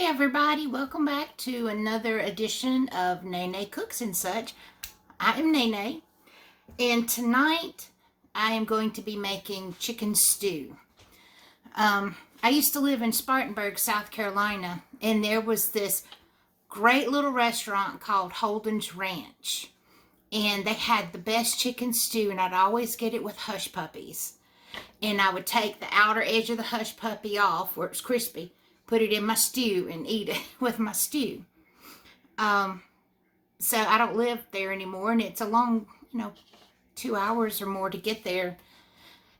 Hey everybody, welcome back to another edition of Nene Cooks and Such. I am Nene, and tonight I am going to be making chicken stew. I used to live in Spartanburg, South Carolina, and there was this great little restaurant called Holdens Ranch, and they had the best chicken stew, and I'd always get it with hush puppies. And I would take the outer edge of the hush puppy off where it's crispy, put it in my stew and eat it with my stew. So I don't live there anymore, and it's a long, 2 hours or more to get there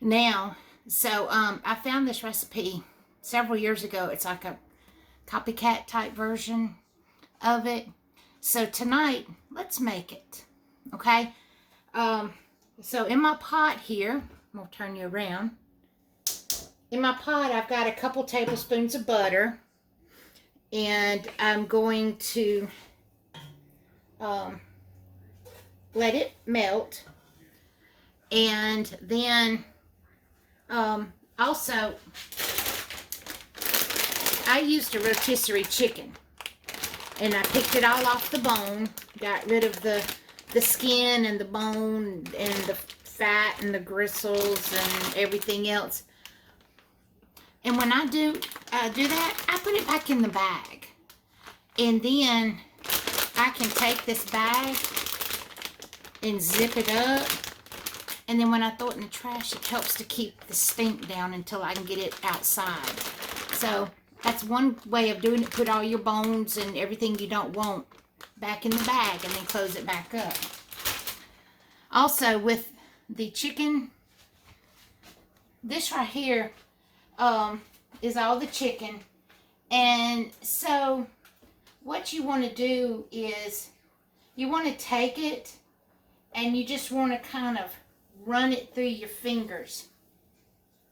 now. So I found this recipe several years ago. It's like a copycat type version of it. So tonight, let's make it, okay? So in my pot here, I'll turn you around. In my pot, I've got a couple tablespoons of butter, and I'm going to let it melt. And then also, I used a rotisserie chicken, and I picked it all off the bone, got rid of the skin and the bone and the fat and the gristles and everything else. And when I do that, I put it back in the bag. And then I can take this bag and zip it up. And then when I throw it in the trash, it helps to keep the stink down until I can get it outside. So that's one way of doing it. Put all your bones and everything you don't want back in the bag and then close it back up. Also, with the chicken, this right here, is all the chicken. And so what you want to do is you want to take it and you just want to kind of run it through your fingers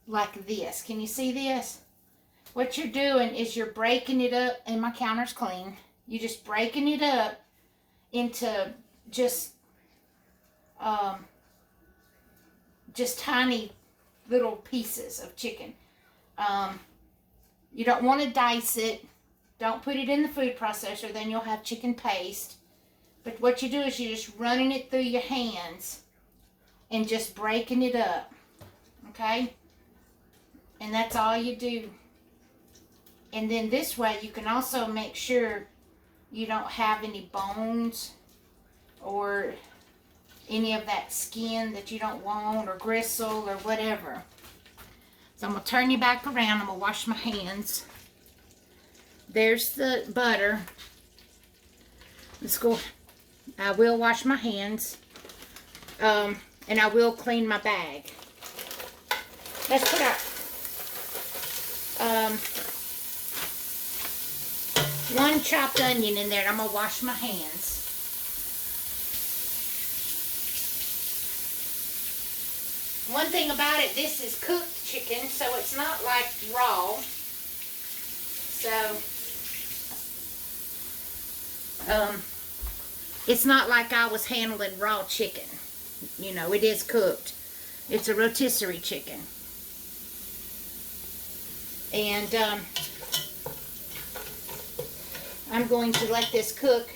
like this. Can you see this? What you're doing is you're breaking it up, and my counter's clean. You're just breaking it up into just tiny little pieces of chicken. You don't want to dice it. Don't put it in the food processor, then you'll have chicken paste. But what you do is you're just running it through your hands and just breaking it up. Okay? And that's all you do. And then this way you can also make sure you don't have any bones or any of that skin that you don't want, or gristle or whatever. So I'm going to turn you back around. I'm going to wash my hands. There's the butter. Let's go. I will wash my hands. And I will clean my bag. Let's put our one chopped onion in there, and I'm going to wash my hands. One thing about it, this is cooked chicken, so it's not like raw. So, it's not like I was handling raw chicken. You know, it is cooked. It's a rotisserie chicken. And, I'm going to let this cook,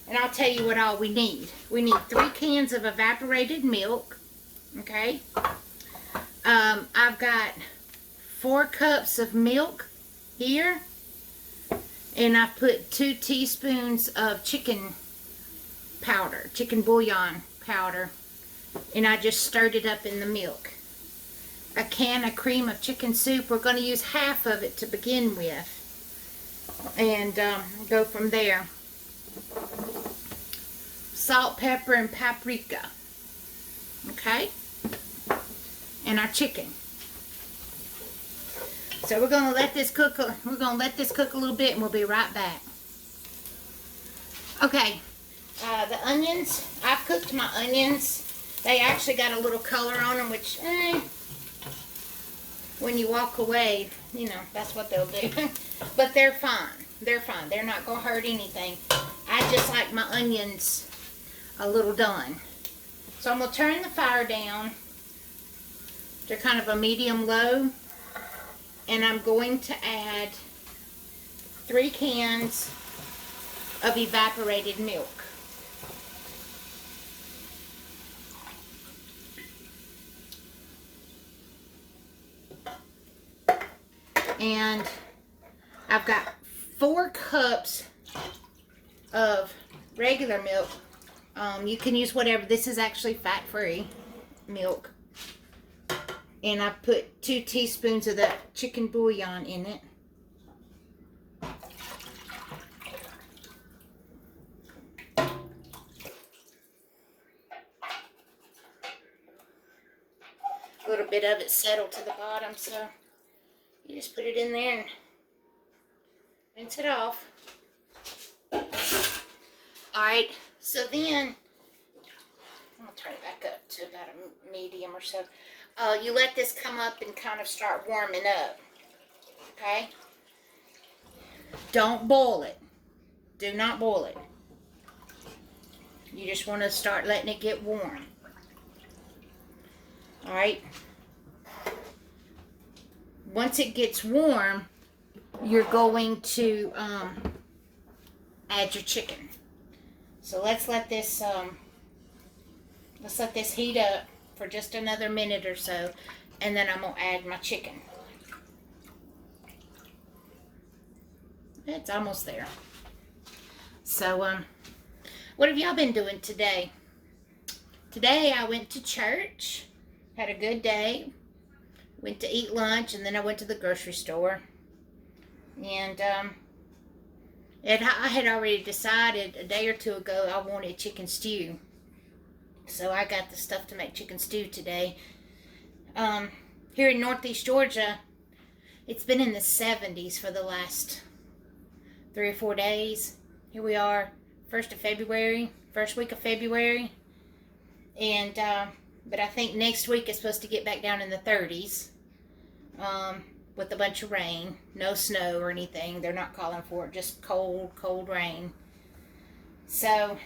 and I'll tell you what all we need. We need 3 cans of evaporated milk. Okay, I've got 4 cups of milk here, and I've put 2 teaspoons of chicken powder, chicken bouillon powder, and I just stirred it up in the milk. A can of cream of chicken soup. We're going to use half of it to begin with, and go from there. Salt, pepper, and paprika. Okay, and our chicken. So we're gonna let this cook. We're gonna let this cook a little bit, and we'll be right back. Okay, the onions. I've cooked my onions. They actually got a little color on them, which, when you walk away, you know, that's what they'll do. But they're fine. They're fine. They're not gonna hurt anything. I just like my onions a little done. So I'm going to turn the fire down to kind of a medium low, and I'm going to add 3 cans of evaporated milk. And I've got 4 cups of regular milk. You can use whatever. This is actually fat-free milk. And I put 2 teaspoons of that chicken bouillon in it. A little bit of it settled to the bottom, so you just put it in there and rinse it off. Alright, so then, I'll turn it back up to about a medium or so. You let this come up and kind of start warming up. Okay? Don't boil it. Do not boil it. You just want to start letting it get warm. Alright? Once it gets warm, you're going to add your chicken. So let's let this heat up for just another minute or so, and then I'm gonna add my chicken. It's almost there. So what have y'all been doing today? Today I went to church, had a good day, went to eat lunch, and then I went to the grocery store. And I had already decided a day or two ago I wanted chicken stew. So I got the stuff to make chicken stew today. Here in Northeast Georgia, it's been in the 70s for the last 3 or 4 days. Here we are, first week of February. And, but I think next week it's supposed to get back down in the 30s. With a bunch of rain. No snow or anything. They're not calling for it. Just cold, cold rain. So,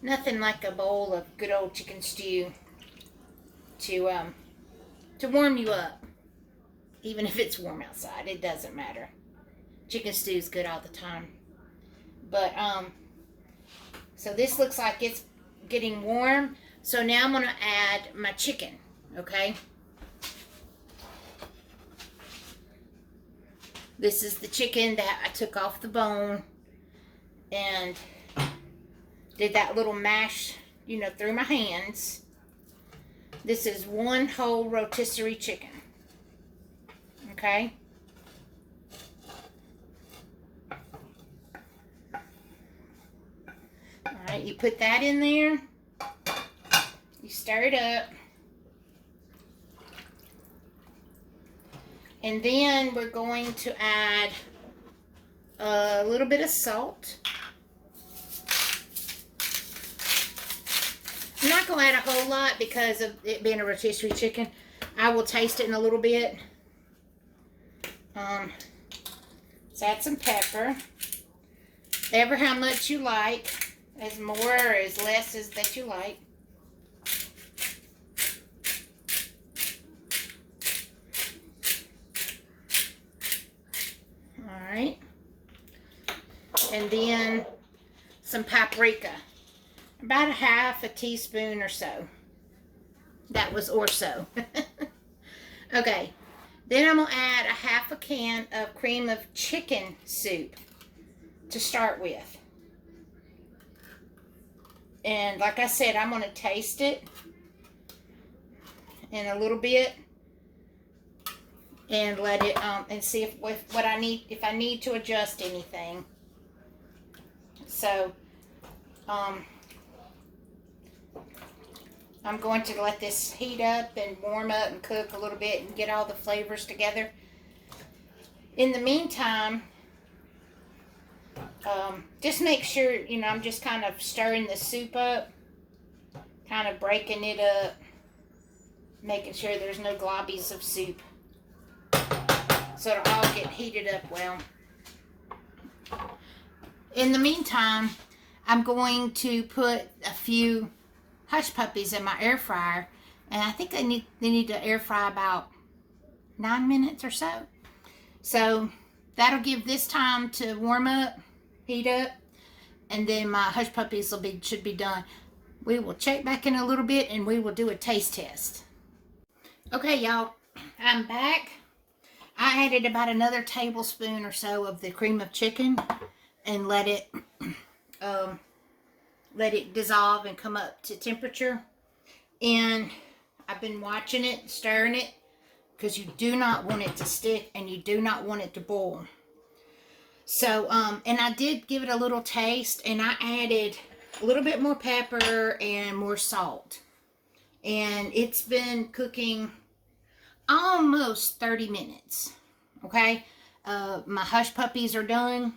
nothing like a bowl of good old chicken stew to warm you up. Even if it's warm outside. It doesn't matter. Chicken stew is good all the time. But, so this looks like it's getting warm. So now I'm going to add my chicken. Okay? This is the chicken that I took off the bone and did that little mash, you know, through my hands. This is 1 whole rotisserie chicken. Okay? Alright, you put that in there. You stir it up. And then we're going to add a little bit of salt. I'm not going to add a whole lot because of it being a rotisserie chicken. I will taste it in a little bit. Let's add some pepper. Ever how much you like. As more or as less as that you like. Alright. And then some paprika. About a half a teaspoon or so. That was or so. Okay. Then I'm going to add a half a can of cream of chicken soup to start with. And like I said, I'm going to taste it in a little bit. And let it, and see if I need to adjust anything. So, I'm going to let this heat up and warm up and cook a little bit and get all the flavors together. In the meantime, just make sure, you know, I'm just kind of stirring the soup up, kind of breaking it up, making sure there's no globbies of soup. So it'll all get heated up well. In the meantime, I'm going to put a few hush puppies in my air fryer. And I think they need to air fry about 9 minutes or so. So that'll give this time to warm up, heat up, and then my hush puppies should be done. We will check back in a little bit and we will do a taste test. Okay, y'all, I'm back. I added about another tablespoon or so of the cream of chicken and let it dissolve and come up to temperature. And I've been watching it, stirring it, because you do not want it to stick and you do not want it to boil. So, and I did give it a little taste, and I added a little bit more pepper and more salt. And it's been cooking almost 30 minutes. Okay? My hush puppies are done.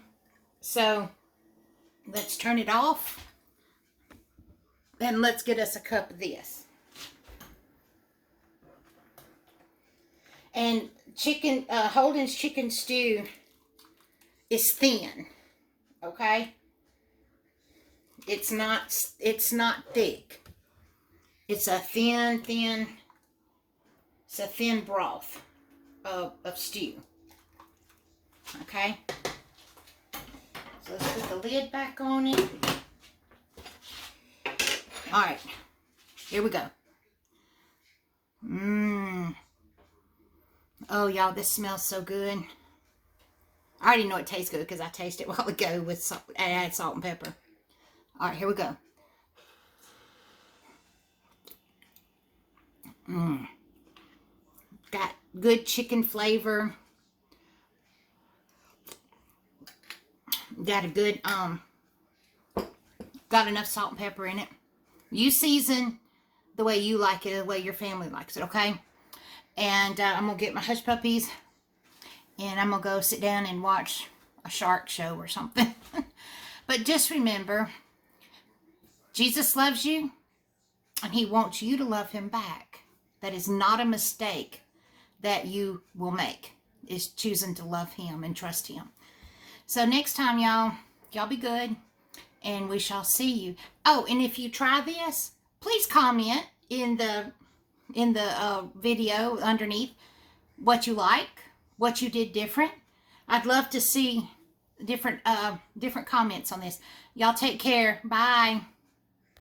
So, let's turn it off. And let's get us a cup of this. And Holdens chicken stew is thin, okay? It's not thick. It's a thin broth of stew, okay? So let's put the lid back on it. All right, here we go. Oh, y'all, this smells so good. I already know it tastes good because I tasted it a while ago with salt, I added salt and pepper. All right, here we go. Got good chicken flavor. Got a good, got enough salt and pepper in it. You season the way you like it, the way your family likes it, okay? And I'm going to get my hush puppies, and I'm going to go sit down and watch a shark show or something. But just remember, Jesus loves you, and he wants you to love him back. That is not a mistake that you will make, is choosing to love him and trust him. So next time, y'all be good, and we shall see you. Oh, and if you try this, please comment in the video underneath what you like, what you did different. I'd love to see different comments on this. Y'all take care. Bye.